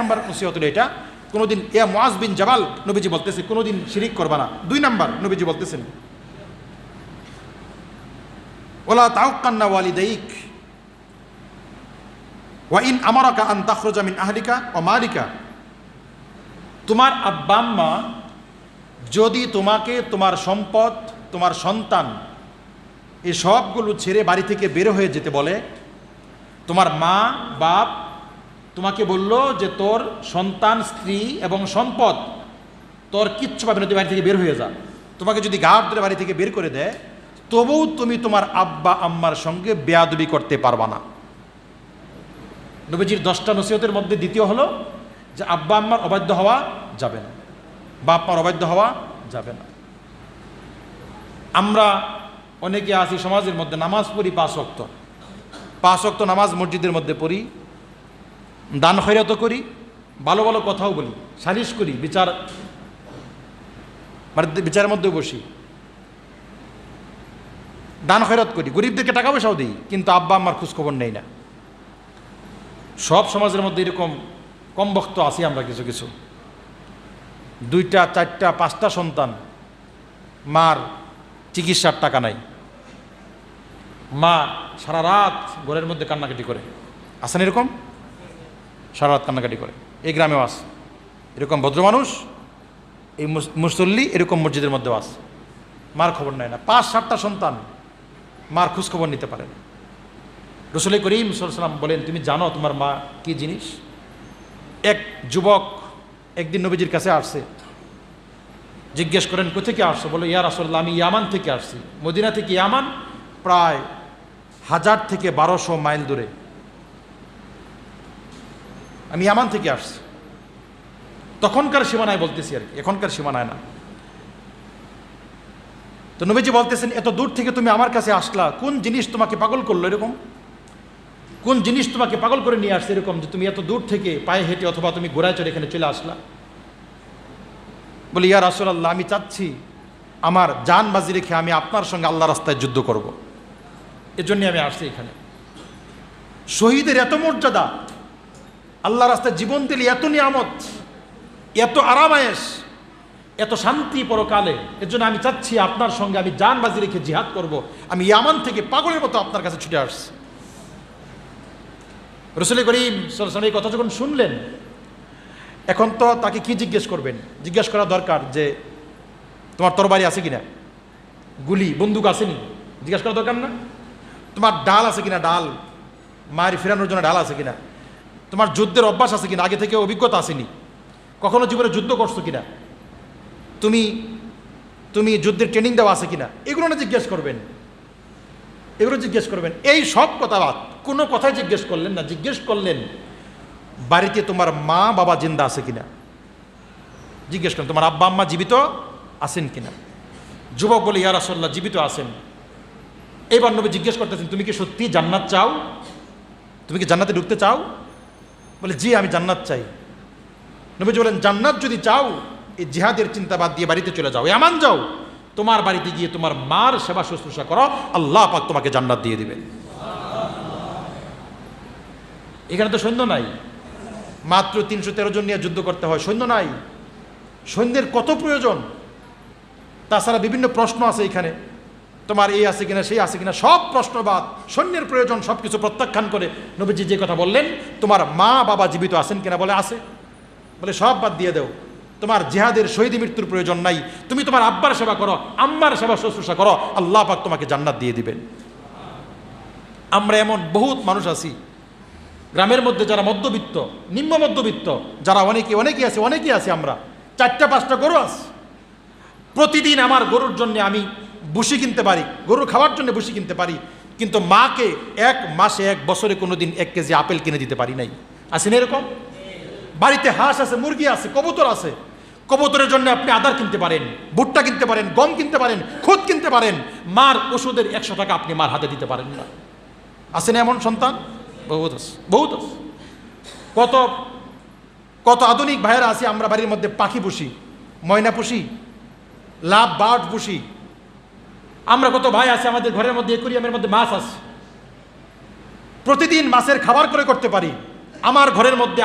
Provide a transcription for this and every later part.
Number নসিহত হলো এটা, কোনোদিন মুআজ বিন জাবাল নবীজি বলতেছে কোনোদিন শিরিক করবা না। 2 নাম্বার নবীজি বলতেছেন ওয়ালা তাউক্কান্না ওয়ালিদাইক ওয়া ইন আমারাকা আন তাখরুজা মিন আহলিকা ওয়া মালিকা। তোমার আব্বা আম্মা যদি তোমাকে তোমার সম্পদ, তোমার সন্তান এই সবগুলো ছেড়ে বাড়ি থেকে বের হয়ে যেতে বলে, তোমার মা বাপ তোমাকে বলল যে তোর সন্তান, স্ত্রী এবং সম্পদ তোর কিচ্ছু পাবে না, তুই বাড়ি থেকে বের হয়ে যা, তোমাকে যদি গাঢ় ধরে বাড়ি থেকে বের করে দেয়, তবুও তুমি তোমার আব্বা আম্মার সঙ্গে বেয়াদবি করতে পারবা না। নবীজির 10টা নসিহতের মধ্যে দ্বিতীয় হলো যে আব্বা আম্মার অবাধ্য হওয়া যাবে না, বাপ মার অবাধ্য হওয়া যাবে না। আমরা অনেকে আছি সমাজের মধ্যে নামাজ পড়ি 5 ওয়াক্ত নামাজ মসজিদের মধ্যে পড়ি, দান খয়রাত করি, ভালো ভালো কথাও বলি, সালিশ করি, বিচারের মধ্যে বসি, দান খয়রাত করি, গরিবদেরকে টাকা পয়সাও দিই, কিন্তু আব্বা আম্মার খোঁজখবর নেই না। সব সমাজের মধ্যে এরকম কম বক্ত আছি আমরা, কিছু কিছু 2টা 4টা 5টা সন্তান, মার চিকিৎসার টাকা নাই, মা সারা রাত ঘরের মধ্যে কান্নাকাটি করে, আসেন এরকম সারা রাত কান্নাকাটি করে। এই গ্রামেও আস এরকম ভদ্র মানুষ, এই মুসল্লি এরকম মসজিদের মধ্যেও আস, মার খবর নেয় না। 5-7টা সন্তান, মার খোঁজ খবর নিতে পারে না। রাসূল করিম সাল্লাল্লাহু আলাইহি ওয়াসাল্লাম বলেন, তুমি জানো তোমার মা কি জিনিস? এক যুবক একদিন নবীজির কাছে আসছে, জিজ্ঞেস করেন কোথা থেকে আসছো? বলে ইয়া রাসূলুল্লাহ, আমি ইয়ামান থেকে আসছি। মদিনা থেকে ইয়ামান প্রায় 1000 থেকে 1200 মাইল দূরে, আমি ইয়ামান থেকে আসছি। তখনকার সীমানায় বলতেছি আর কি, এখনকার সীমানায় না। তো নবীজি বলতেছেন, এত দূর থেকে তুমি আমার কাছে আসলা, কোন জিনিস তোমাকে পাগল করলো এরকম? কোন জিনিস তোমাকে পাগল করে নিয়ে আসছে এরকম যে তুমি এত দূর থেকে পায়ে হেঁটে অথবা তুমি ঘোড়ায় চড়ে এখানে চলে আসলা? বলি ইয়া রাসূলুল্লাহ, আমি চাচ্ছি আমার জান বাজি রেখে আমি আপনার সঙ্গে আল্লাহ রাস্তায় যুদ্ধ করব, এজন্যই আমি আসছি এখানে। শহীদের এত মর্যাদা, আল্লাহ রাস্তায় জীবন দিলে এত নিয়ামত, এত আরামায়েশ, এত শান্তি পরকালে, এর জন্য আমি চাচ্ছি আপনার সঙ্গে আমি জান বাজি রেখে জিহাদ করব। আমি ইয়ামান থেকে পাগলের মতো আপনার কাছে ছুটে আসছি। রাসূল করিম সাল্লাল্লাহু আলাইহি ওয়াসাল্লাম এই কথা যখন শুনলেন, এখন তো তাকে কি জিজ্ঞেস করবেন? জিজ্ঞেস করা দরকার যে তোমার তরবারি আছে কিনা, গুলি বন্দুক আসেনি, জিজ্ঞেস করা দরকার না? তোমার ডাল আছে কিনা, ডাল মায়ের ফেরানোর জন্য ডাল আছে কিনা? তোমার যুদ্ধের অভ্যাস আছে কিনা, আগে থেকে অভিজ্ঞতা আসেনি, কখনো জীবনে যুদ্ধ করছো কিনা, তুমি যুদ্ধের ট্রেনিং দেওয়া আছে কিনা, এগুলো না জিজ্ঞেস করবেন, এগুলো জিজ্ঞেস করবেন। এই সব কথা বাদ, কোনো কথাই জিজ্ঞেস করলেন না। জিজ্ঞেস করলেন বাড়িতে তোমার মা বাবা জিন্দা আছে কিনা, জিজ্ঞেস করেন তোমার আব্বা আম্মা জীবিত আছেন কিনা। যুবক বলে ইয়া রাসূলুল্লাহ, জীবিত আছেন। এবার নবী জিজ্ঞেস করতেছেন, তুমি কি সত্যি জান্নাত চাও? তুমি কি জান্নাতে ঢুকতে চাও? বলে জি, আমি জান্নাত চাই। নবীজি বলেন, জান্নাত যদি চাও এই জিহাদের চিন্তা বাদ দিয়ে বাড়িতে চলে যাও, ইয়ামান যাও, তোমার বাড়িতে গিয়ে তোমার মার সেবা শুশ্রূষা করো, আল্লাহ পাক তোমাকে জান্নাত দিয়ে দিবেন। এখানে তো সৈন্য নাই, মাত্র 313 জন নিয়ে যুদ্ধ করতে হয়, সৈন্য নাই। সৈন্যের কত প্রয়োজন, তাছাড়া বিভিন্ন প্রশ্ন আছে এখানে, তোমার এই আছে কিনা, সেই আছে কিনা, সব প্রশ্ন বাদ, সৈন্যের প্রয়োজন, সব কিছু প্রত্যাখ্যান করে নবীজি যে কথা বললেন, তোমার মা বাবা জীবিত আছেন কিনা, বলে আছে। বলে সব বাদ দিয়ে দাও, তোমার জিহাদের শহীদ মৃত্যুর প্রয়োজন নাই, তুমি তোমার আব্বার সেবা করো, আম্মার সেবা শুশ্রূষা করো, আল্লাহ পাক তোমাকে জান্নাত দিয়ে দিবেন। আমরা এমন বহুত মানুষ আছি গ্রামের মধ্যে যারা মধ্যবিত্ত, নিম্ন মধ্যবিত্ত, যারা অনেকেই আছে, আমরা 4টা-5টা গরু আছে, প্রতিদিন আমার গরুর জন্য আমি ভুসি কিনতে পারি, গরুর খাওয়ার জন্য ভুসি কিনতে পারি, কিন্তু মাকে 1 মাসে 1 বছরে কোনোদিন 1 কেজি আপেল কিনে দিতে পারি নাই। আছেন এরকম? বাড়িতে হাঁস আছে, মুরগি আছে, কবুতর আছে, কবুতরের জন্য আপনি আদার কিনতে পারেন, ভুট্টা কিনতে পারেন, গম কিনতে পারেন, খুদ কিনতে পারেন, মার ওষুধের 100 টাকা আপনি মার হাতে দিতে পারেন না। আছেন এমন সন্তান? বহুত আছে, বহুত আছে। কত আধুনিক ভাইয়েরা আছে, আমরা বাড়ির মধ্যে পাখি পুষি, ময়না পুষি, লাভ বার্ড পুষি। আমরা কত ভাই আছে আমাদের ঘরের মধ্যে অ্যাকুরিয়ামের মধ্যে মাছ আছে, প্রতিদিন মাছের খাবার করতে পারি। আমার ঘরের মধ্যে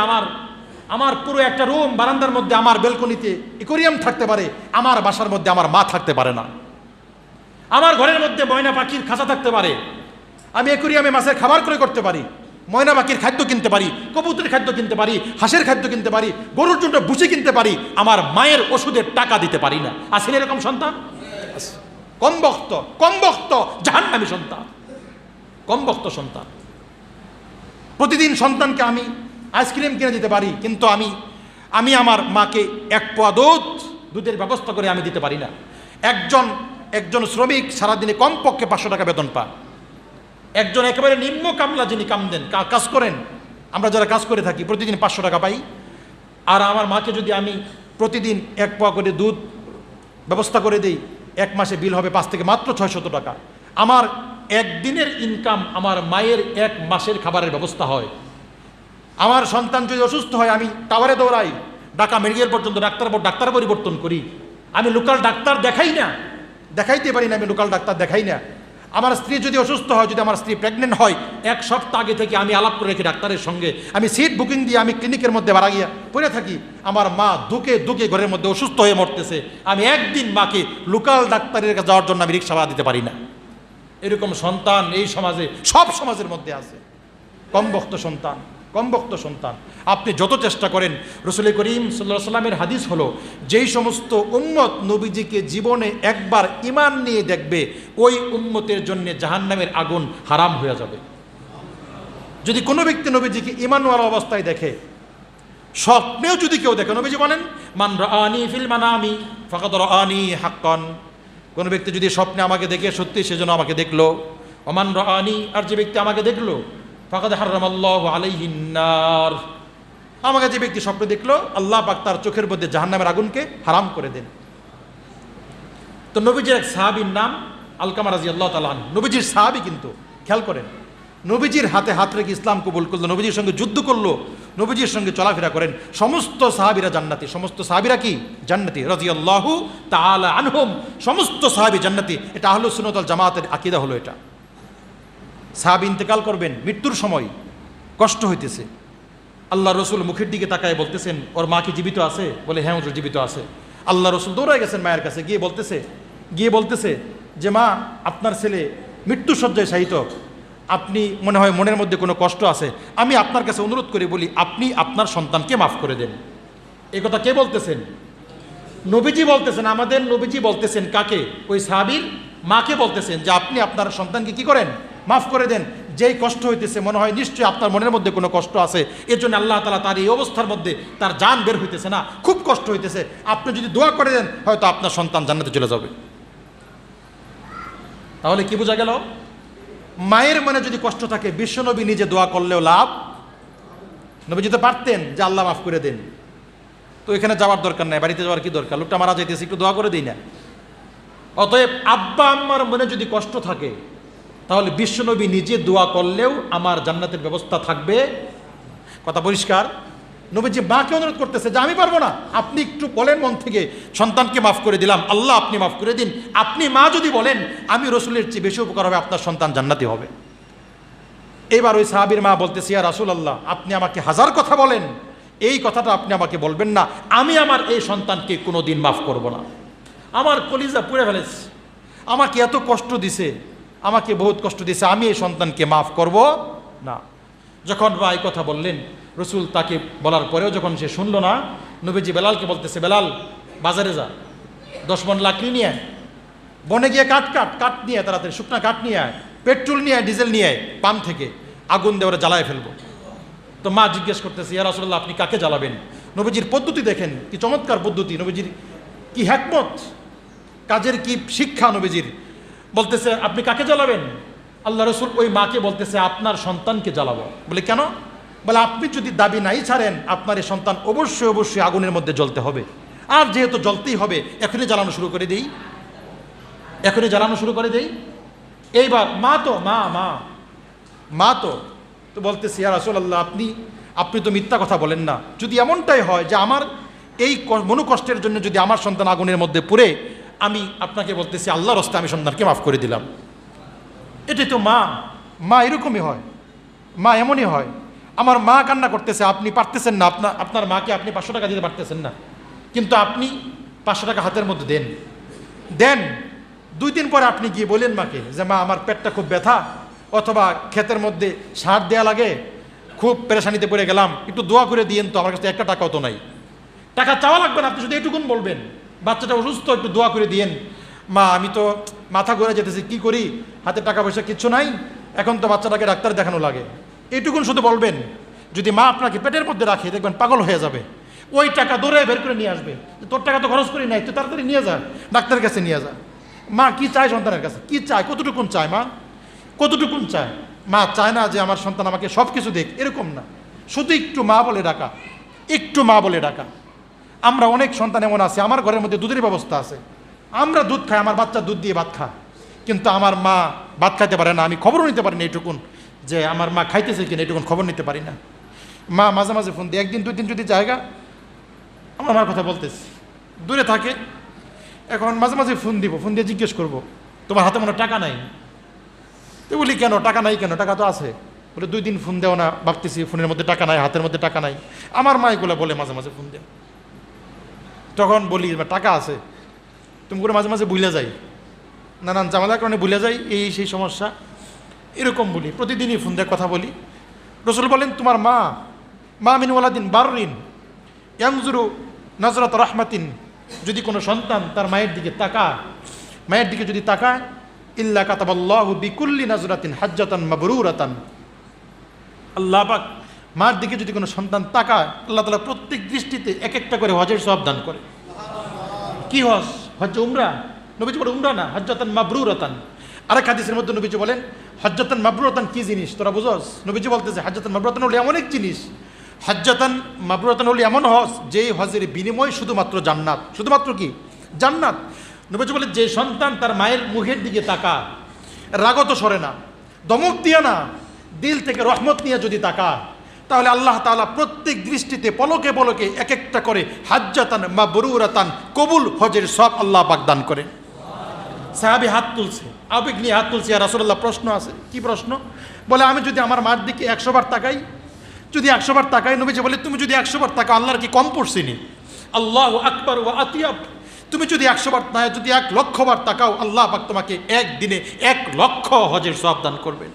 আমার পুরো একটা রুম বারান্দার মধ্যে আমার বেলকনিতে অ্যাকোয়ারিয়াম থাকতে পারে, আমার বাসার মধ্যে আমার মা থাকতে পারে না। আমার ঘরের মধ্যে ময়না পাখির খাঁচা থাকতে পারে, আমি অ্যাকোয়ারিয়ামে মাছের খাবার ক্রয় করতে পারি, ময়না পাখির খাদ্য কিনতে পারি, কবুতরের খাদ্য কিনতে পারি, হাঁসের খাদ্য কিনতে পারি, গরুর জন্য ভুসি কিনতে পারি, আমার মায়ের ওষুধের টাকা দিতে পারি না। আছেন এরকম সন্তান? কম বক্ত জাহান্নামী সন্তান, কম বক্ত সন্তান। প্রতিদিন সন্তানকে আমি আইসক্রিম কিনে দিতে পারি, কিন্তু আমি আমার মাকে এক পোয়া দুধের ব্যবস্থা করে আমি দিতে পারি না। একজন শ্রমিক সারাদিনে কমপক্ষে 500 টাকা বেতন পায়। একজন একেবারে নিম্ন কামলা যিনি কাজ করেন, আমরা যারা কাজ করে থাকি প্রতিদিন 500 টাকা পাই। আর আমার মাকে যদি আমি প্রতিদিন এক পোয়া করে দুধ ব্যবস্থা করে দিই, এক মাসে বিল হবে 5 থেকে মাত্র 600 টাকা। আমার একদিনের ইনকাম আমার মায়ের এক মাসের খাবারের ব্যবস্থা হয়। আমার সন্তান যদি অসুস্থ হয়, আমি টাওয়ারে দৌড়াই, ঢাকা মেডিকেল পর্যন্ত ডাক্তার পরিবর্তন করি। আমি লোকাল ডাক্তার দেখাইতে পারি না, আমি লোকাল ডাক্তার দেখাই না। আমার স্ত্রী যদি অসুস্থ হয়, যদি আমার স্ত্রী প্রেগনেন্ট হয়, 1 সপ্তাহ আগে থেকে আমি আলাপ করে রেখি ডাক্তারের সঙ্গে, আমি সিট বুকিং দিয়ে আমি ক্লিনিকের মধ্যে বাড়া গিয়া পড়ে থাকি। আমার মা দুকে ঘরের মধ্যে অসুস্থ হয়ে মরতেছে, আমি একদিন মাকে লোকাল ডাক্তারের কাছে যাওয়ার জন্য আমি রিক্সা ভাড়া দিতে পারি না। এরকম সন্তান এই সমাজে, সব সমাজের মধ্যে আছে। কম বক্ত সন্তান। আপনি যত চেষ্টা করেন, রাসূল করিম সাল্লাল্লাহু আলাইহি ওয়াসাল্লামের হাদিস হলো, যেই সমস্ত উম্মত নবীজিকে জীবনে একবার ঈমান নিয়ে দেখবে, ওই উম্মতের জন্য জাহান্নামের আগুন হারাম হয়ে যাবে। যদি কোনো ব্যক্তি নবীজিকে ঈমানওয়ালা অবস্থায় দেখে, স্বপ্নেও যদি কেউ দেখে, নবীজি বলেন মান রাআনি ফিল মানামি ফাকাদ রাআনি হাক্কান। কোনো ব্যক্তি যদি স্বপ্নে আমাকে দেখে সত্যি সেজন্য আমাকে দেখলো। ওমান রাআনি, আর যে ব্যক্তি আমাকে দেখলো, ফাকাদ হারামাল্লাহু আলাইহিন নার, আমাকে যে ব্যক্তি স্বপ্নে দেখলো, আল্লাহ পাক তার চোখের মধ্যে জাহান্নামের আগুনকে হারাম করে দেন। তো নবীজির এক সাহাবীর নাম আলকামা রাদিয়াল্লাহু তাআলা আনহু, নবীজির সাহাবী, কিন্তু খেয়াল করেন, নবীজির হাতে হাত রেখে ইসলাম কবুল করলো, নবীজির সঙ্গে যুদ্ধ করলো, নবীজির সঙ্গে চলাফেরা করেন। সমস্ত সাহাবীরা জান্নাতি। সমস্ত সাহাবীরা কি? জান্নাতি রাদিয়াল্লাহু তাআলা আনহুম। সমস্ত সাহাবী জান্নাতি। এটা আহলুস সুন্নাত ওয়াল জামাতের আকীদা হলো এটা। সাহাবী ইন্তেকাল করবেন, মৃত্যুর সময় কষ্ট হইতেছে, আল্লাহ রসুল মুখের দিকে তাকায় বলতেছেন, ওর মা কি জীবিত আছে? বলে হ্যাঁ হুজুর জীবিত আছে। আল্লাহ রসুল দৌড়ায় গেছেন মায়ের কাছে, গিয়ে বলতেছে যে মা, আপনার ছেলে মৃত্যু শয্যায় শায়িত, আপনি মনে হয় মনের মধ্যে কোনো কষ্ট আছে, আমি আপনার কাছে অনুরোধ করে বলি, আপনি আপনার সন্তানকে মাফ করে দেন। এই কথা কে বলতেছেন? নবীজি বলতেছেন। আমাদের নবীজি বলতেছেন কাকে? ওই সাহাবীর মাকে বলতেছেন যে আপনি আপনার সন্তানকে কি করেন? মাফ করে দেন। যেই কষ্ট হইতেছে, মনে হয় নিশ্চয়ই আপনার মনের মধ্যে কোনো কষ্ট আছে, এর জন্য আল্লাহ তাআলা তার এই অবস্থার মধ্যে তার জান বের হইতেছে না, খুব কষ্ট হইতেছে, আপনি যদি দোয়া করে দেন, হয়তো আপনার সন্তান জান্নাতে চলে যাবে। তাহলে কি বোঝা গেল? মায়ের মনে যদি কষ্ট থাকে, বিশ্বনবী নিজে দোয়া করলেও লাভ। নবী যেতে পারতেন যে আল্লাহ মাফ করে দেন, তো এখানে যাওয়ার দরকার নাই, বাড়িতে যাওয়ার কি দরকার, লোকটা মারা যাইতেছে, একটু দোয়া করে দিই না। অতএব আব্বা আম্মার মনে যদি কষ্ট থাকে, তাহলে বিশ্বনবী নিজে দোয়া করলেও আমার জান্নাতের ব্যবস্থা থাকবে। কথা পরিষ্কার? নবীজি মাকে অনুরোধ করতেছে যে আমি পারবো না, আপনি একটু বলেন মন থেকে, সন্তানকে মাফ করে দিলাম, আল্লাহ আপনি মাফ করে দিন। আপনি মা যদি বলেন, আমি রসুলের চেয়ে বেশি উপকার হবে, আপনার সন্তান জান্নাতি হবে। এবার ওই সাহাবীর মা বলতেছে, ইয়া রাসূলুল্লাহ, আপনি আমাকে 1000 কথা বলেন, এই কথাটা আপনি আমাকে বলবেন না, আমি আমার এই সন্তানকে কোনো দিন মাফ করব না। আমার কলিজা পুড়ে ফেলেছে, আমাকে এত কষ্ট দিছে, আমাকে বহুত কষ্ট দিয়েছে, আমি এই সন্তানকে মাফ করব না। যখন ভাই কথা বললেন, রসুল তাকে বলার পরেও যখন সে শুনল না, নবীজি বেলালকে বলতেছে, বেলাল বাজারে যা, 10 মণ লাকড়ি নিয়ে আয়, বনে গিয়ে কাঠ নিয়ে, তাড়াতাড়ি শুকনা কাঠ নিয়ে আয়, পেট্রোল নিয়ে আয়, ডিজেল নিয়ে আয়, পাম্প থেকে আগুন দিয়ে ওরা জ্বালায় ফেলবো। তো মা জিজ্ঞেস করতেছে, ইয়া রাসূলুল্লাহ, আপনি কাকে জ্বালাবেন? নবীজির পদ্ধতি দেখেন, কি চমৎকার পদ্ধতি, নবীজির কি হিকমত, কাজের কি শিক্ষা নবীজির। বলতেছে, আপনি কাকে জ্বালাবেন? আল্লাহ রসুল ওই মাকে বলতেছে, আপনার সন্তানকে জ্বালাবো। বলে কেন? বলে আপনি যদি দাবি নাই ছাড়েন, আপনার এই সন্তান অবশ্যই আগুনের মধ্যে জ্বলতে হবে। আর যেহেতু জ্বলতেই হবে, এখনই জ্বালানো শুরু করে দেই। এইবার মা তো বলতেছে, ইয়া রাসূলুল্লাহ, আপনি তো মিথ্যা কথা বলেন না। যদি এমনটাই হয় যে আমার এই মনোকষ্টের জন্য যদি আমার সন্তান আগুনের মধ্যে পুড়ে, আমি আপনাকে বলতেছি আল্লাহর রাস্তায় আমি সন্তানকে মাফ করে দিলাম। এটাই তো মা এরকমই হয়, মা এমনই হয়। আমার মা কান্না করতেছে, আপনি পারতেছেন না, আপনার মাকে আপনি 500 টাকা দিতে পারতেছেন না, কিন্তু আপনি 500 টাকা হাতের মধ্যে দেন 2 দিন পরে আপনি গিয়ে বলেন মাকে যে মা আমার পেটটা খুব ব্যথা, অথবা ক্ষেতের মধ্যে সার দেয়া লাগে, খুব পেরেশানিতে পড়ে গেলাম, একটু দোয়া করে দিয়েন তো, আমার কাছে 1 টাকাও তো নাই। টাকা চাওয়া লাগবে না, আপনি শুধু এটুকুন বলবেন বাচ্চাটা অসুস্থ, একটু দোয়া করে দিয়েন। মা আমি তো মাথা ঘুরে যেতেছি, কি করি, হাতে টাকা পয়সা কিচ্ছু নাই, এখন তো বাচ্চাটাকে ডাক্তার দেখানো লাগে। এইটুকুন শুধু বলবেন। যদি মা আপনাকে পেটের মধ্যে রাখে দেখবেন পাগল হয়ে যাবে, ওই টাকা দৌড়ে বের করে নিয়ে আসবে, তোর টাকা তো খরচ করি নাই, তুই তাড়াতাড়ি নিয়ে যা, ডাক্তারের কাছে নিয়ে যা। মা কি চায় সন্তানের কাছে, কি চায়, কতটুকুন চায় মা, কতটুকুন চায়? মা চায় না যে আমার সন্তান আমাকে সব কিছু দেখ, এরকম না, শুধু একটু মা বলে ডাকা, একটু মা বলে ডাকা। আমরা অনেক সন্তান এমন আছে, আমার ঘরের মধ্যে দুধের ব্যবস্থা আছে, আমরা দুধ খাই, আমার বাচ্চা দুধ দিয়ে ভাত খায়, কিন্তু আমার মা ভাত খাইতে পারে না, আমি খবরও নিতে পারি না এইটুকুন যে আমার মা খাইতেছে কিনা, এইটুকুন খবর নিতে পারি না। মা মাঝে মাঝে ফোন দিয়ে, 1 দিন 2 দিন যদি জায়গা, আমার মার কথা বলতেছি, দূরে থাকে, এখন মাঝে মাঝে ফোন দিব, ফোন দিয়ে জিজ্ঞেস করবো তোমার হাতে মনে টাকা নাই? তো বলি কেন টাকা নাই, কেন টাকা তো আছে। বলে 2 দিন ফোন দেও না, ভাবতেছি ফোনের মধ্যে টাকা নাই, হাতের মধ্যে টাকা নাই। আমার মা এগুলো বলে মাঝে মাঝে ফোন দেও, তখন বলি টাকা আছে, তুমি করে মাঝে মাঝে ভুলে যাই, নানান ঝামেলার কারণে ভুলে যাই, এই সেই সমস্যা, এরকম বলি, প্রতিদিনই ফোন দিয়ে কথা বলি। রসুল বলেন তোমার মা মিন ওয়ালাদিন বাররিন ইয়ানজুরু নজরাত রাহমাতিন, যদি কোনো সন্তান তার মায়ের দিকে তাকায়, মায়ের দিকে যদি তাকায়, ইল্লা কাতাবাল্লাহু বিকুল্লি নজরাতিন হাজ্জাতান মাবরুরাতান, আল্লাহ পাক মার দিকে যদি কোনো সন্তান তাকায়, আল্লাহ তাআলা প্রত্যেক দৃষ্টিতে এক একটা করে হজের সওয়াব দান করে। কি হজ? হজ উমরা। নবীজি বলেন উমরা না, হাজ্জাতান মাবরুরাতান। আরেক হাদিসের মধ্যে নবীজি বলেন হাজ্জাতান মাবরুরাতান কি জিনিস তোরা বুঝস? নবীজি বলতেছে হাজ্জাতান মাবরুরাতান হলো এমন এক জিনিস, হাজ্জাতান মাবরুরাতান হলো এমন হজ যেই হজের বিনিময় শুধুমাত্র জান্নাত। শুধুমাত্র কি? জান্নাত। নবীজি বলেন যে সন্তান তার মায়ের মুখের দিকে তাকা, রাগত সরে না, দমক দিয়ে না, দিল থেকে রহমত নিয়ে যদি তাকা, তাহলে আল্লাহ তাআলা প্রত্যেক দৃষ্টিতে পলকে পলকে এক একটা করে হাজ্জাতান মাবরুরাতান কবুল হজের সব আল্লাহ পাক দান করেন। সাহাবী হাত তুলছে, আবেগ নিয়ে হাত তুলছে, ইয়া রাসূলুল্লাহ প্রশ্ন আছে। কি প্রশ্ন? বলে আমি যদি আমার মার দিকে 100 বার তাকাই, যদি 100 বার তাকাই, নবীজি বলে তুমি যদি 100 বার তাকাও আল্লাহর কি কম পড়ছিনি? আল্লাহু আকবার ওয়া আতিয়াব। তুমি যদি 100 বার না, যদি 1 লক্ষ বার তাকাও, আল্লাহ পাক তোমাকে একদিনে 1 লক্ষ হজের সওয়াব দান করবেন।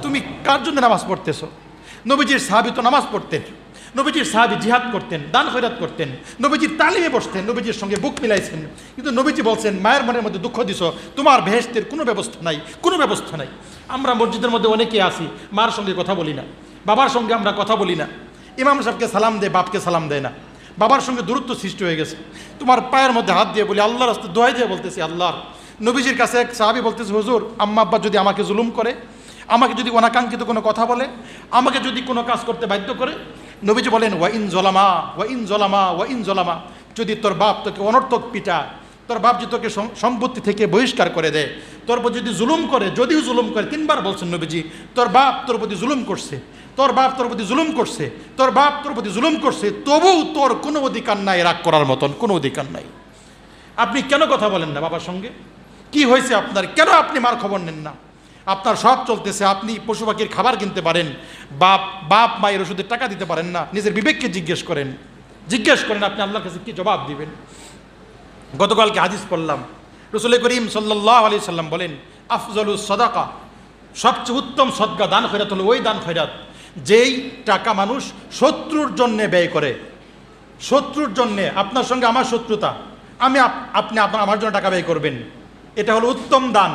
তুমি কার জন্য নামাজ পড়তেছো? নবীজির সাহাবী তো নামাজ পড়তেন, নবীজির সাহাবী জিহাদ করতেন, দান খয়রাত করতেন, নবীজির তালিমে বসতেন, নবীজির সঙ্গে বুক মিলাইছেন, কিন্তু নবীজি বলছেন মায়ের মনের মধ্যে দুঃখ দিছো, তোমার বেহেশতের কোনো ব্যবস্থা নাই, কোনো ব্যবস্থা নাই। আমরা মসজিদের মধ্যে অনেকে আসি, মার সঙ্গে কথা বলি না, বাবার সঙ্গে আমরা কথা বলি না, ইমাম সাহেবকে সালাম দেয়, বাপকে সালাম দেয় না, বাবার সঙ্গে দূরত্ব সৃষ্টি হয়ে গেছে। তোমার পায়ের মধ্যে হাত দিয়ে বলি, আল্লাহর রাস্তায় দোহাই দিয়ে বলতেছি আল্লাহর। নবীজির কাছে এক সাহাবী বলতেছে হুজুর, আম্মা আব্বা যদি আমাকে জুলুম করে, আমাকে যদি অনাকাঙ্ক্ষিত কোনো কথা বলে, আমাকে যদি কোনো কাজ করতে বাধ্য করে, নবীজি বলেন ওয়া ইন জলামা ওয়া ইন জলামা ওয়া ইন জলামা, যদি তোর বাপ তোকে অনর্থক পিটা, তোর বাপ যদি তোকে সম্পত্তি থেকে বহিষ্কার করে দেয়, তোর প্রতি যদি জুলুম করে, যদিও জুলুম করে, 3 বার বলছেন নবীজি, তোর বাপ তোর প্রতি জুলুম করছে, তোর বাপ তোর প্রতি জুলুম করছে, তোর বাপ তোর প্রতি জুলুম করছে, তবুও তোর কোনো অধিকার নাই রাগ করার মতন, কোনো অধিকার নাই। আপনি কেন কথা বলেন না বাবার সঙ্গে? কি হয়েছে আপনার? কেন আপনি মার খবর নেন না? আপনার সব চলতেছে, আপনি পশু পাখির খাবার কিনতে পারেন, বাপ মায়ের ওষুধের টাকা দিতে পারেন না। নিজের বিবেককে জিজ্ঞেস করেন, আপনি আল্লাহর কাছে কি জবাব দিবেন? গতকালকে হাদিস পড়লাম, রাসূল করিম সাল্লাল্লাহু আলাইহি সাল্লাম বলেন আফজালুস সাদাকা, সবচেয়ে উত্তম সদকা দান খয়রাত হলো ওই দান খয়রাত যেই টাকা মানুষ শত্রুর জন্যে ব্যয় করে। শত্রুর জন্যে, আপনার সঙ্গে আমার শত্রুতা, আপনি আমার জন্য টাকা ব্যয় করবেন, এটা হলো উত্তম দান।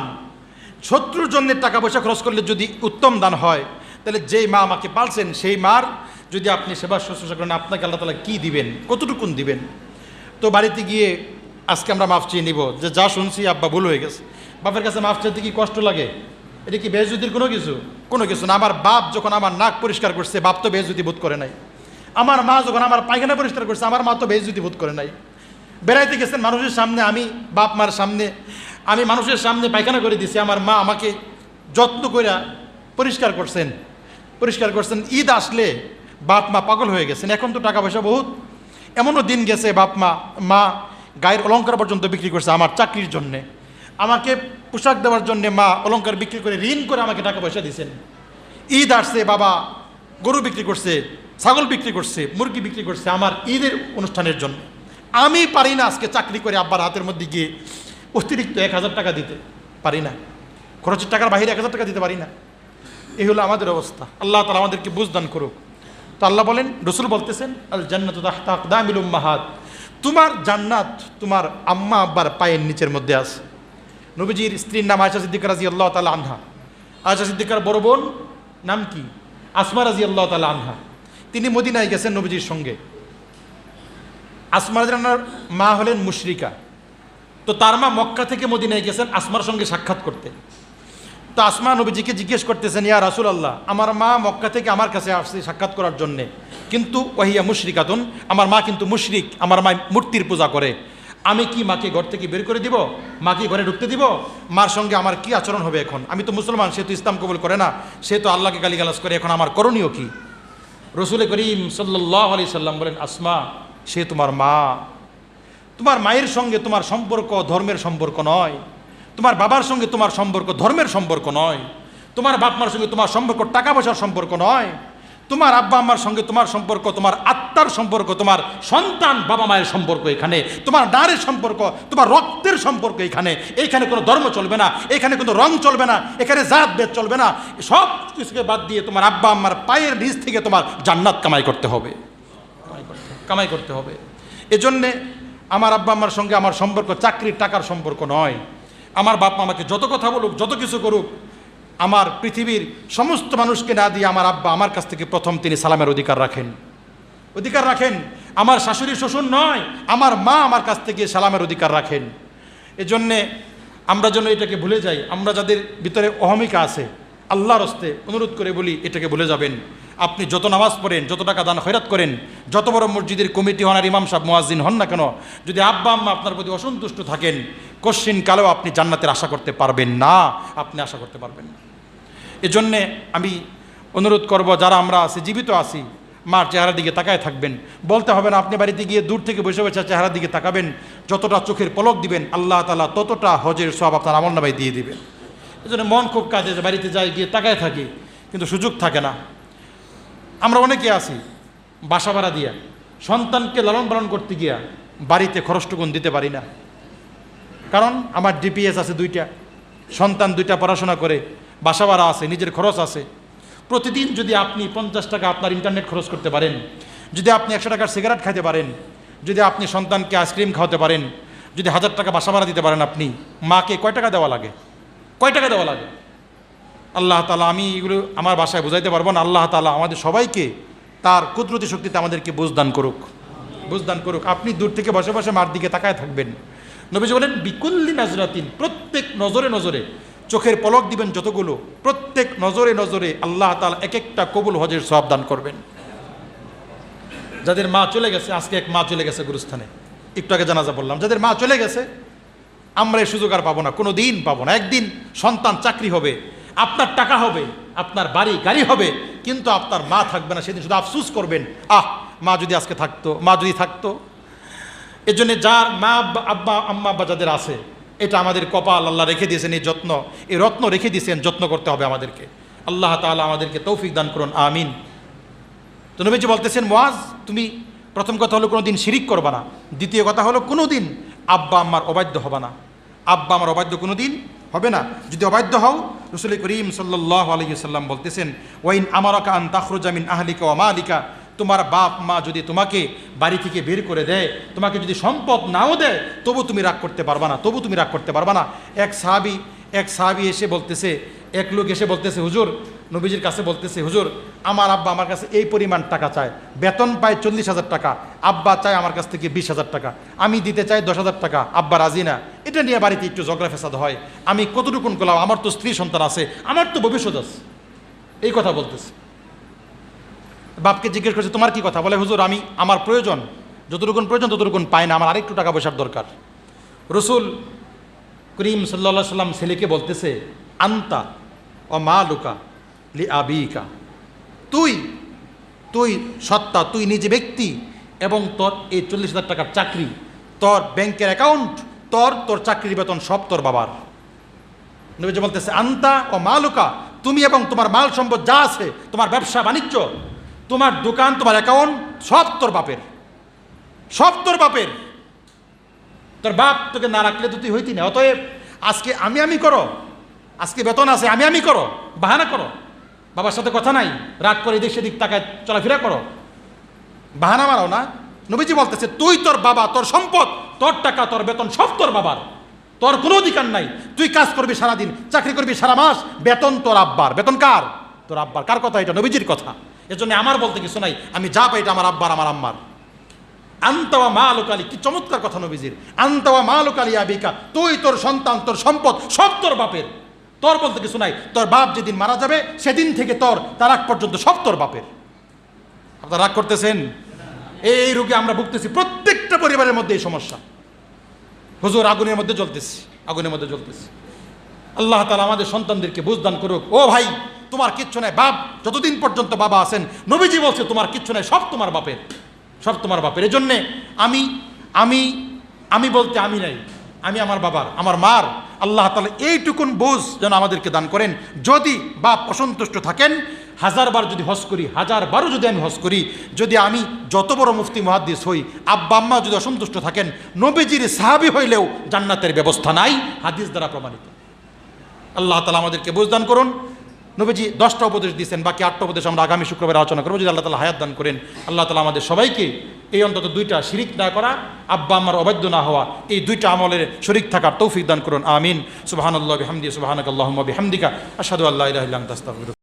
শত্রুর জন্য টাকা পয়সা খরচ করলে যদি উত্তম দান হয়, তাহলে যেই মা আমাকে পালছেন সেই মার যদি আপনি সেবা শুশ্রূষা করেন, আপনাকে আল্লাহ তাআলা কী দিবেন, কতটুকুন দিবেন। তো বাড়িতে গিয়ে আজকে আমরা মাফ চেয়ে নিব যে যা শুনছি আব্বা ভুল হয়ে গেছে। বাপের কাছে মাফ চাইতে কি কষ্ট লাগে? এটা কি বেইজ্জতির কোনো কিছু? কোনো কিছু না। আমার বাপ যখন আমার নাক পরিষ্কার করছে, বাপ তো বেইজ্জতি বোধ করে নাই। আমার মা যখন আমার পায়খানা পরিষ্কার করছে, আমার মা তো বেইজ্জতি বোধ করে নাই। বেড়াইতে গেছেন মানুষের সামনে, আমি বাপ মার সামনে, আমি মানুষের সামনে পায়খানা করে দিছি, আমার মা আমাকে যত্ন করে পরিষ্কার করছেন। ঈদ আসলে বাপ মা পাগল হয়ে গেছেন। এখন তো টাকা পয়সা বহুত, এমনও দিন গেছে মা গায়ের অলংকার পর্যন্ত বিক্রি করছে আমার চাকরির জন্যে, আমাকে পোশাক দেওয়ার জন্যে মা অলংকার বিক্রি করে ঋণ করে আমাকে টাকা পয়সা দিয়েছেন। ঈদ আসছে, গরু বিক্রি করছে, ছাগল বিক্রি করছে, মুরগি বিক্রি করছে আমার ঈদের অনুষ্ঠানের জন্য। আমি পারি না আজকে চাকরি করে আব্বার হাতের মধ্যে গিয়ে অতিরিক্ত 1000 টাকা দিতে পারি না, খরচের টাকার বাইরে 1000 টাকা দিতে পারি না। এই হলো আমাদের অবস্থা। আল্লাহ তাআলা আমাদেরকে বুঝদান করুক। তো আল্লাহ বলেন, রসুল বলতেছেন, আল জান্নাতু তাহতা আকদামিল উম্মাহাত, তোমার জান্নাত তোমার আম্মা আব্বার পায়ের নিচের মধ্যে আছে। নবীজির স্ত্রীর নাম আয়েশা সিদ্দিকা রাদিয়াল্লাহু তাআলা আনহা। আয়েশা সিদ্দিকার বড় বোন নাম কি? আসমা রাদিয়াল্লাহু তাআলা আনহা। তিনি মদিনায় গেছেন নবীজির সঙ্গে। আসমা রাদিয়াল্লাহু আনহার মা হলেন মুশরিকা। তো তার মা মক্কা থেকে মদিনায় গেছেন আসমার সঙ্গে সাক্ষাৎ করতে। তো আসমা নবীজিকে জিজ্ঞেস করতেছেন, ইয়া রাসূলুল্লাহ, আমার মা মক্কা থেকে আমার কাছে আসছে সাক্ষাৎ করার জন্যে, কিন্তু ওয়াহিয়া মুশরিকাতুন, আমার মা কিন্তু মুশরিক, আমার মা মূর্তির পূজা করে। আমি কি মাকে ঘর থেকে বের করে দিব? মাকে ঘরে ঢুকতে দিব? মার সঙ্গে আমার কি আচরণ হবে এখন? আমি তো মুসলমান, সে তো ইসলাম কবুল করে না, সে তো আল্লাহকে গালিগালাজ করে, এখন আমার করণীয় কি? রসুল করিম সাল্লাল্লাহু আলাইহি সাল্লাম বলেন, আসমা, সে তোমার মা। তোমার মায়ের সঙ্গে তোমার সম্পর্ক ধর্মের সম্পর্ক নয়, তোমার বাবার সঙ্গে তোমার সম্পর্ক ধর্মের সম্পর্ক নয়, তোমার বাপ মার সঙ্গে তোমার সম্পর্ক টাকা পয়সার সম্পর্ক নয়, তোমার আব্বা আম্মার সঙ্গে তোমার সম্পর্ক তোমার আত্মার সম্পর্ক, তোমার সন্তান বাবা মায়ের সম্পর্ক এখানে, তোমার নারীর সম্পর্ক, তোমার রক্তের সম্পর্ক এখানে। এইখানে কোনো ধর্ম চলবে না, এখানে কোনো রং চলবে না, এখানে জাত ভেদ চলবে না। সব কিছুকে বাদ দিয়ে তোমার আব্বা আম্মার পায়ের নিচ থেকে তোমার জান্নাত কামাই করতে হবে, কামাই করতে হবে। এজন্যে আমার আব্বা আম্মার সঙ্গে আমার সম্পর্ক চাকরির টাকার সম্পর্ক নয়। আমার বাপ মা আমাকে যত কথা বলুক, যত কিছু করুক, আমার পৃথিবীর সমস্ত মানুষকে না দিয়ে আমার আব্বা আমার কাছ থেকে প্রথম তিনি সালামের অধিকার রাখেন, অধিকার রাখেন। আমার শাশুড়ি শ্বশুর নয়, আমার মা আমার কাছ থেকে সালামের অধিকার রাখেন। এজন্যে আমরা যেন এটাকে ভুলে যাই। আমরা যাদের ভিতরে অহমিকা আছে, আল্লাহর হস্তে অনুরোধ করে বলি, এটাকে ভুলে যাবেন। আপনি যত নামাজ পড়েন, যত টাকা দান খয়রাত করেন, যত বড় মসজিদের কমিটি হন আর ইমাম সাহেব মুয়াজ্জিন হন না কেন, যদি আব্বা আম্মা আপনার প্রতি অসন্তুষ্ট থাকেন, কশ্চিন কালেও আপনি জান্নাতের আশা করতে পারবেন না, আপনি আশা করতে পারবেন না। এজন্যে আমি অনুরোধ করব, যারা আমরা আছি, জীবিত আছি, মার চেহারার দিকে তাকায় থাকবেন। বলতে হবে না, আপনি বাড়িতে গিয়ে দূর থেকে বসে বসে চেহারার দিকে তাকাবেন, যতটা চোখের পলক দিবেন আল্লাহ তাআলা ততটা হজের সওয়াব আপনার আমলনামায় দিয়ে দিবেন। এজন্য মন খুব কাজে, বাড়িতে যাই গিয়ে তাকায় থাকি, কিন্তু সুযোগ থাকে না। আমরা অনেকে আছি বাসা ভাড়া দিয়া, সন্তানকে লালন পালন করতে গিয়া বাড়িতে খরচটুকুন দিতে পারি না। কারণ আমার ডিপিএস আছে 2টা, সন্তান 2টা পড়াশোনা করে, বাসা ভাড়া আছে, নিজের খরচ আছে। প্রতিদিন যদি আপনি 50 টাকা আপনার ইন্টারনেট খরচ করতে পারেন, যদি আপনি 100 টাকার সিগারেট খাইতে পারেন, যদি আপনি সন্তানকে আইসক্রিম খাওয়াতে পারেন, যদি 1000 টাকা বাসা ভাড়া দিতে পারেন, আপনি মাকে কয় টাকা দেওয়া লাগে? কয় টাকা দেওয়া লাগে? আল্লাহ তাআলা, আমি এগুলো আমার বাসায় বোঝাইতে পারবো না। আল্লাহ তাআলা আমাদের সবাইকে তার কুদরতি শক্তিতে আমাদেরকে বুঝদান করুক, বুঝদান করুক। আপনি দূর থেকে বসে বসে মার দিকে তাকায় থাকবেন। নবীজি বলেন, বিকুল্লি নাজরাতিন, প্রত্যেক নজরে নজরে চোখের পলক দিবেন যতগুলো, প্রত্যেক নজরে নজরে আল্লাহ তাআলা এক একটা কবুল হজের সওয়াব দান করবেন। যাদের মা চলে গেছে, আজকে এক মা চলে গেছে গুরুস্থানে, একটু আগে জানাজা বললাম, যাদের মা চলে গেছে, আমরা এই সুযোগ আর পাবো না, কোনো দিন পাবো না। একদিন সন্তান চাকরি হবে, আপনার টাকা হবে, আপনার বাড়ি গাড়ি হবে, কিন্তু আপনার মা থাকবে না। সেদিন শুধু আফসুস করবেন, আহ মা যদি আজকে থাকতো, মা যদি থাকতো। এর জন্য যার মা আব্বা আম্মা আব্বা যাদের আছে, এটা আমাদের কপাল, আল্লাহ রেখে দিয়েছেন এই যত্ন, এই রত্ন রেখে দিয়েছেন, যত্ন করতে হবে আমাদেরকে। আল্লাহ তাআলা আমাদেরকে তৌফিক দান করুন, আমিন। তো নবীজি বলতেছেন, মুয়াজ, তুমি প্রথম কথা হলো কোনোদিন শিরিক করবা না, দ্বিতীয় কথা হলো কোনোদিন আব্বা আম্মার অবাধ্য হবে না, আব্বা আমার অবাধ্য কোনোদিন হবে না। যদি অবাধ্য হও, রাসূল করিম সাল্লাল্লাহু আলাইহি ওয়াসাল্লাম বলতেছেন, ওয়াইন আমারাকা আন তাখরুজা মিন আহলিকা ওয়া মালিকা, তোমার বাপ মা যদি তোমাকে বাড়ি থেকে বের করে দেয়, তোমাকে যদি সম্পদ নাও দেয়, তবু তুমি রাগ করতে পারবা না, তবু তুমি রাগ করতে পারবা না। এক সাহাবী এসে বলতেছে, এক লোক এসে বলতেছে, হুজুর, নবীজির কাছে বলতেছে, হুজুর, আমার আব্বা আমার কাছে এই পরিমাণ টাকা চায়, বেতন পায় 40,000 টাকা, আব্বা চায় আমার কাছ থেকে 20,000 টাকা, আমি দিতে চাই 10,000 টাকা, আব্বা রাজি না। এটা নিয়ে বাড়িতে একটু ঝগড়া ফেসাদ হয়। আমি কতটুকুন করলাম, আমার তো স্ত্রী সন্তান আছে, আমার তো ভবিষ্যৎ আছে। এই কথা বলতেছে। বাপকে জিজ্ঞেস করছে, তোমার কি কথা? বলে, হুজুর, আমি আমার প্রয়োজন যতটুকুন প্রয়োজন ততটুকুন পাই না, আমার আরেকটু টাকা পয়সার দরকার। রাসূল করিম সাল্লাল্লাহু আলাইহি সাল্লাম ছেলেকে বলতেছে, আন্তা ও মালুকা লি আবিকা, তুই সত্তা, তুই নিজে ব্যক্তি, এবং তোর এই 40,000 টাকার চাকরি, তোর ব্যাংকের অ্যাকাউন্ট, তোর চাকরির বেতন সব তোর বাবার। নবীজি বলতেছে, আন্তা ও মালুকা, তুমি এবং তোমার মাল সম্পদ যা আছে, তোমার ব্যবসা বাণিজ্য, তোমার দোকান, তোমার অ্যাকাউন্ট সব তোর বাপের, সব তোর বাপের। তোর বাপ তোকে না রাখলে তো তুই হইতি না। অতএব আজকে আমি করো, আজকে বেতন আছে আমি করো, বাহানা করো, বাবার সাথে কথা নাই, রাগ করে এদিক সেদিক তাকায় চলাফেরা করো, বাহানা মারাও না। নবীজি বলতেছে তুই তোর বাবা, তোর সম্পদ, তোর টাকা, তোর বেতন সব তোর বাবার, তোর কোনো অধিকার নাই। তুই কাজ করবি সারাদিন, চাকরি করবি সারা মাস, বেতন তোর আব্বার। বেতন কার? তোর আব্বার। কার কথা? এটা নবীজির কথা। এজন্য আমার বলতে কিছু নাই, আমি যা পাই এটা আমার আব্বার, আমার আম্মার। আনতাওয়া মালুক আলী, কি চমৎকার কথা নবীজির। আনতাওয়া মালুক আলী আবিকা, তুই, তোর সন্তান, তোর সম্পদ সব তোর বাপের। তোর বলতে কিছু নাই। তোর বাপ যেদিন মারা যাবে সেদিন থেকে তার আগ পর্যন্ত সব তোর বাপের। আপনারা রাগ করতেছেন? এই রোগে আমরা ভুগতেছি, প্রত্যেকটা পরিবারের মধ্যে এই সমস্যা। হুজুর আগুনের মধ্যে জ্বলতেছি, আগুনের মধ্যে জ্বলতেছি। আল্লাহ তাআলা আমাদের সন্তানদেরকে বুঝদান করুক। ও ভাই, তোমার কিচ্ছু নাই। বাপ যতদিন পর্যন্ত বাবা আছেন, নবীজি বলছে তোমার কিচ্ছু নাই, সব তোমার বাপের, সব তোমার বাপের। এই জন্যে আমি বলতে আমি নাই, আমি আমার বাবার, আমার মার। আল্লাহ তাআলা এইটুকুন বোঝ যেন আমাদেরকে দান করেন। যদি বাপ অসন্তুষ্ট থাকেন, 1000 বার যদি হজ করি, 1000 বারও যদি আমি হজ করি, যদি আমি যত বড় মুফতি মুহাদ্দিস হই, আব্বা আম্মা যদি অসন্তুষ্ট থাকেন, নবীজির সাহাবী হইলেও জান্নাতের ব্যবস্থা নাই, হাদিস দ্বারা প্রমাণিত। আল্লাহ তাআলা আমাদেরকে বুঝদান করুন। নবীজি 10টা উপদেশ দিয়েছেন, বাকি 8টা উপদেশ আমরা আগামী শুক্রবার আলোচনা করবো, যদি আল্লাহ তাআলা হায়াত দান করেন। আল্লাহ তাআলা আমাদের সবাইকে এই অন্তত 2টা শিরিক না করা, আব্বা আম্মার অবাধ্য না হওয়া, এই 2টা আমলের শরীক থাকার তৌফিক দান করুন। আমিন। সুবহানাল্লাহি ওয়া বিহামদিহি, সুবহানাকাল্লাহুম্মা ওয়া বিহামদিকা, আশহাদু আল্লা ইলাহা ইল্লা আনতা, আস্তাগফিরুকা।